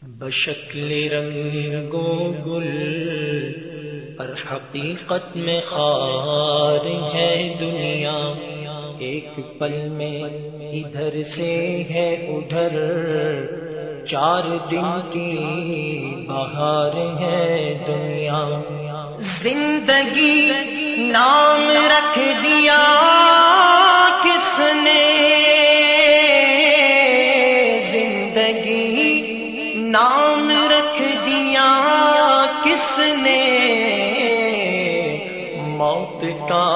بشکل رنگ و گل پر حقیقت میں خار ہے دنیا، ایک پل میں ادھر سے ہے ادھر، 4 دن کی بہار ہے دنیا۔ زندگی نام رکھ دیا کس نے، زندگی نام رکھ دیا کس نے، موت کا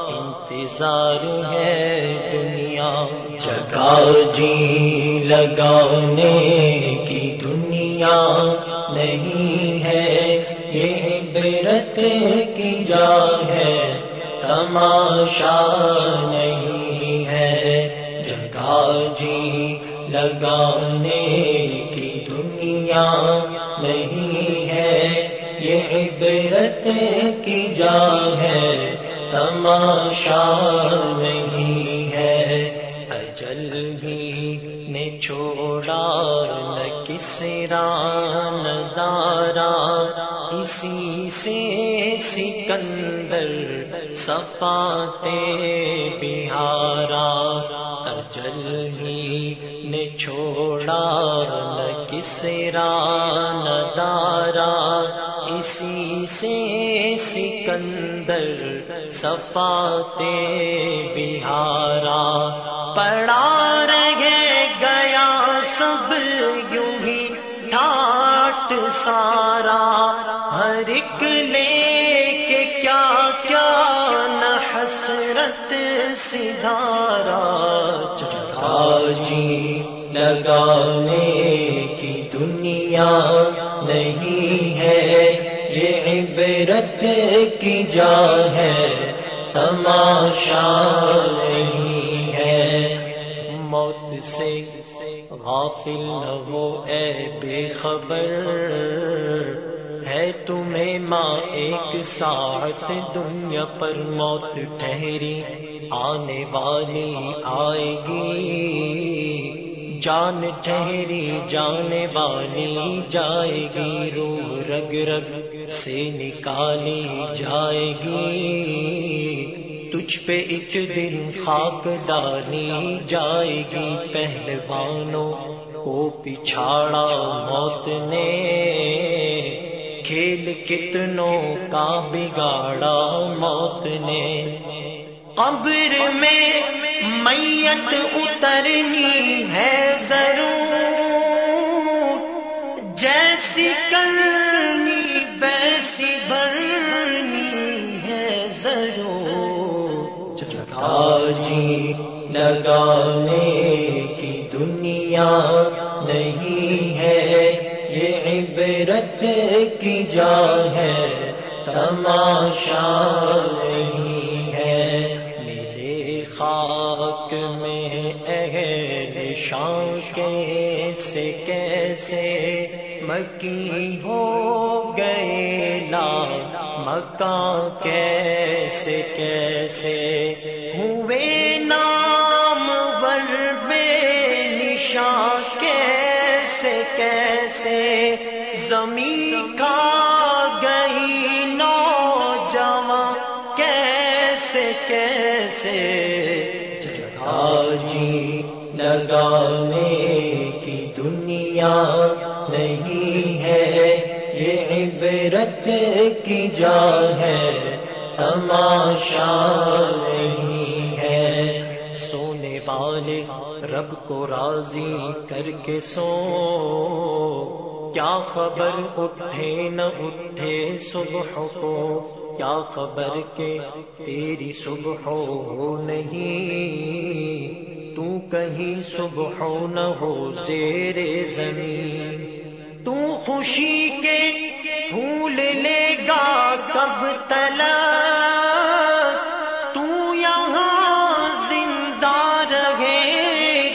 انتظار ہے دنیا۔ جگہ جی لگانے کی دنیا نہیں ہے، یہ عبرت کی جا ہے، تماشا نہیں ہے۔ جگہ جی لگانے کی دنیا نہیں ہے، یہ عبرت کی جا ہے، تماشا نہیں ہے۔ اجل ہی نے چھوڑا نہ کسرا نہ دارا، اسی سے سکندر صفاتے بہارا۔ اجل ہی نے چھوڑا نہ کسرا نہ دارا، اسی سے سکندر صفاتے بہارا۔ پڑا رہ گیا سب یوں ہی ٹھاٹ سارا، ہر ایک لے کے کیا کیا نہ حسرت سدھارا۔ جگہ جی لگانے کی دنیا نہیں ہے، یہ عبرت کی جا ہے، تماشا نہیں ہے۔ موت سے غافل نہ ہو اے بے خبر، ہے تمہیں ماں ایک ساعت دنیا پر، موت ٹھہری آنے والی آئے گی، جان ٹھہری جانے والی جائے گی، روح رگ رگ سے نکالی جائے گی، تجھ پہ ایک دن خاک ڈالی جائے گی۔ پہلوانوں کو پچھاڑا موت نے، کھیل کتنوں کا بگاڑا موت نے۔ قبر میں میت اترنی ہے ضرور، جیسی کرنی ویسی بھرنی ہے ضرور۔ جگہ جی لگانے کی دنیا نہیں ہے، یہ عبرت کی جا ہے، تماشا نہیں ہے۔ میرے خاک میں اہل شان کیسے کیسے مکی ہو گئے، لا مکان کیسے کیسے ہوئے نام ور بے نشان، کیسے کیسے زمین کھا گئی نوجوان، کیسے کیسے۔ جگہ جی لگانے کی دنیا نہیں ہے، یہ عبرت کی جا ہے، تماشا نہیں ہے۔ سونے والے رب کو راضی کر کے سو، کیا خبر اٹھے نہ اٹھے صبح کو، کیا خبر کہ تیری صبح ہو نہیں، تو کہیں صبح نہ ہو زیر زمین۔ تو خوشی کے پھول لے گا کب تلک، تو یہاں زندہ رہے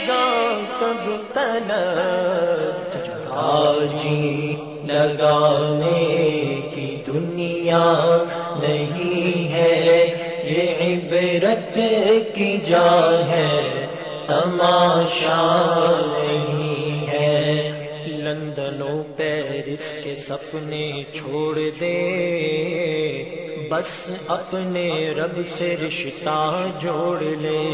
گا کب تلک۔ جگہ جی لگانے کی دنیا نہیں ہے، یہ عبرت کی جا ہے، تماشا نہیں ہے۔ لندن و پیرس کے سپنے چھوڑ دے، بس اپنے رب سے رشتہ جوڑ لے،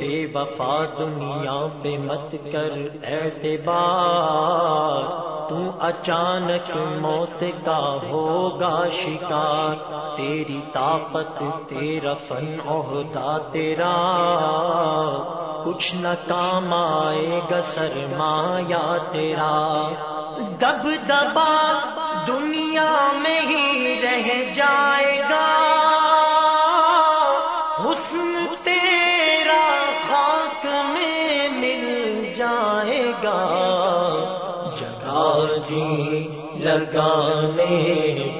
بے وفا دنیا پہ مت کر اعتبار، تو اچانک موت کا ہوگا شکار، تیری طاقت تیرا فن عہدہ تیرا، کچھ نہ کام آئے گا سرمایہ تیرا، دبدبا دنیا میں ہی رہ جائے گا، حسن تیرا خاک میں مل جائے گا، جگہ جی لگانے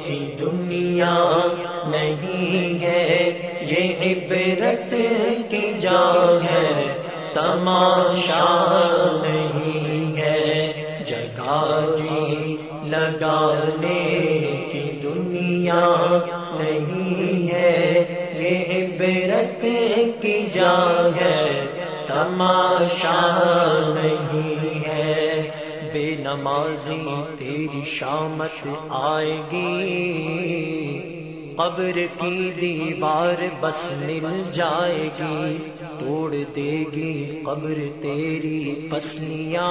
کی دنیا نہیں ہے، یہ عبرت کی جا ہے، تماشا نہیں ہے، جگہ جی لگانے کی دنیا نہیں ہے، یہ عبرت کی جا ہے، تماشا نہیں ہے، بے نمازی تیری شامت آئے گی، قبر کی دیوار بس مل جائے گی، توڑ دے گی قبر تیری پسلیاں،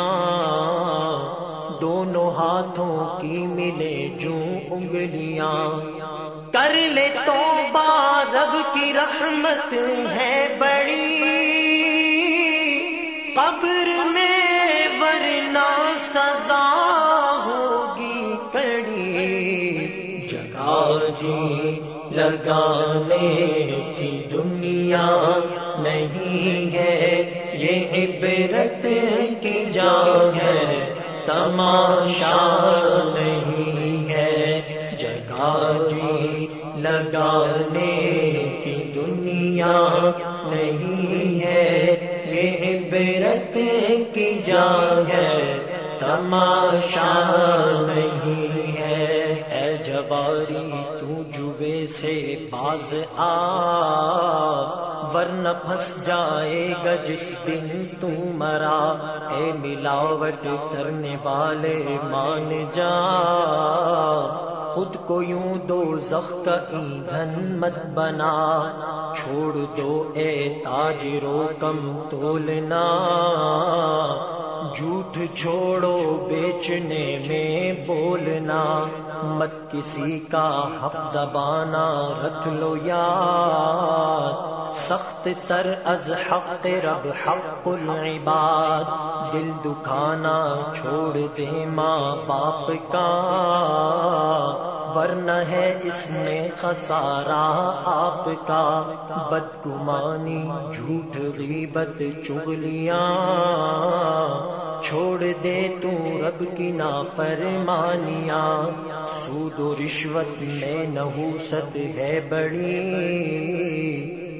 دونوں ہاتھوں کی ملے جو انگلیاں، کر لے توبہ رب کی رحمت ہے بڑی، قبر میں ورنہ سزا ہوگی کڑی، جگہ جی لگانے کی دنیا نہیں ہے، یہ عبرت کی جا ہے، تماشا نہیں ہے، جگہ جی لگانے کی دنیا نہیں ہے، یہ عبرت کی جا ہے، تماشا نہیں ہے، اے جواری تو جوے سے باز آ، ورنہ پھنس جائے گا جس دن تو مرا، اے ملاوٹ کرنے والے مان جا، خود کو یوں دوزخ کا ایندھن مت بنا، چھوڑ دو اے تاجرو کم تولنا، جھوٹ چھوڑو بیچنے میں بولنا، مت کسی کا حق دبانا، رکھ لو یاد، سخت تر از حق رب حق العباد، دل دکھانا چھوڑ دے ماں باپ کا، ورنہ ہے اس میں خسارہ آپ کا، بدگمانی جھوٹ غیبت چغلیاں، چھوڑ دے تو رب کی نافرمانیاں، سود و رشوت میں نحوست ہے بڑی،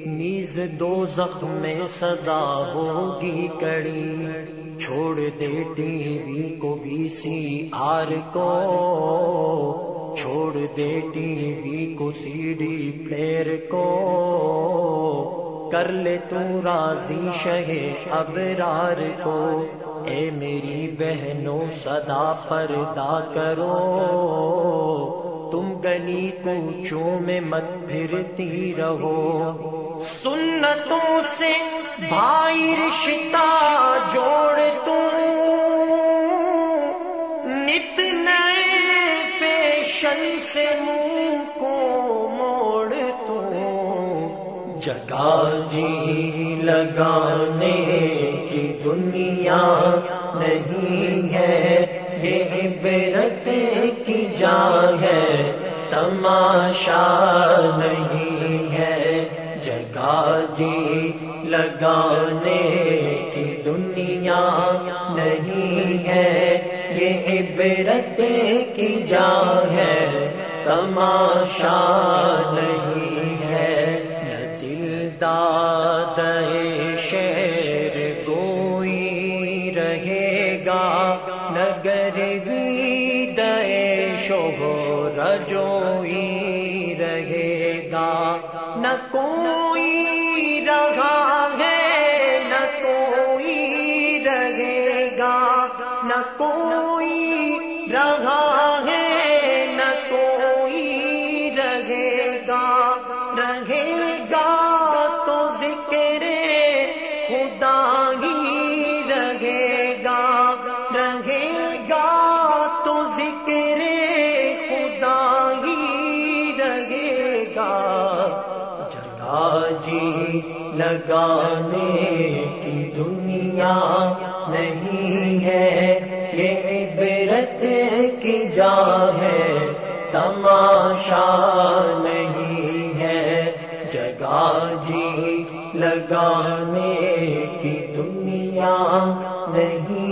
نیز دوزخ میں سزا ہوگی کڑی، چھوڑ دے ٹی وی کو وی سی آر کو، چھوڑ دے ٹی وی کو سی ڈی پلیئر کو، کر لے تو راضی شہ ابرار کو، اے میری بہنوں صدا پردہ کرو، تم گلی کوچوں میں مت پھرتی رہو، سنتوں سے بھائی رشتہ جوڑ تم، نت نئے فیشن سے منہ کو موڑ تم، جگہ جی لگانے کی دنیا نہیں ہے، یہ عبرت کی جا ہے، تماشا نہیں ہے، جگہ جی لگانے کی دنیا نہیں ہے، یہ عبرت کی جا ہے، تماشا نہیں ہے، نہ دل داد شعر گوئی رہے گا، نہ گروی دے شوہر جوئی رہے گا، نہ کوئی رہا ہے نہ کوئی رہے گا، نہ کوئی رہا ہے نہ کوئی رہے گا تو ذکر خدا ہی رہے گا تو ذکر خدا ہی رہے گا جگہ جی لگانے کی دنیا نہیں ہے یہ عبرت کی جا ہے تماشا نہیں ہے جگہ جی لگانے کی دنیا نہیں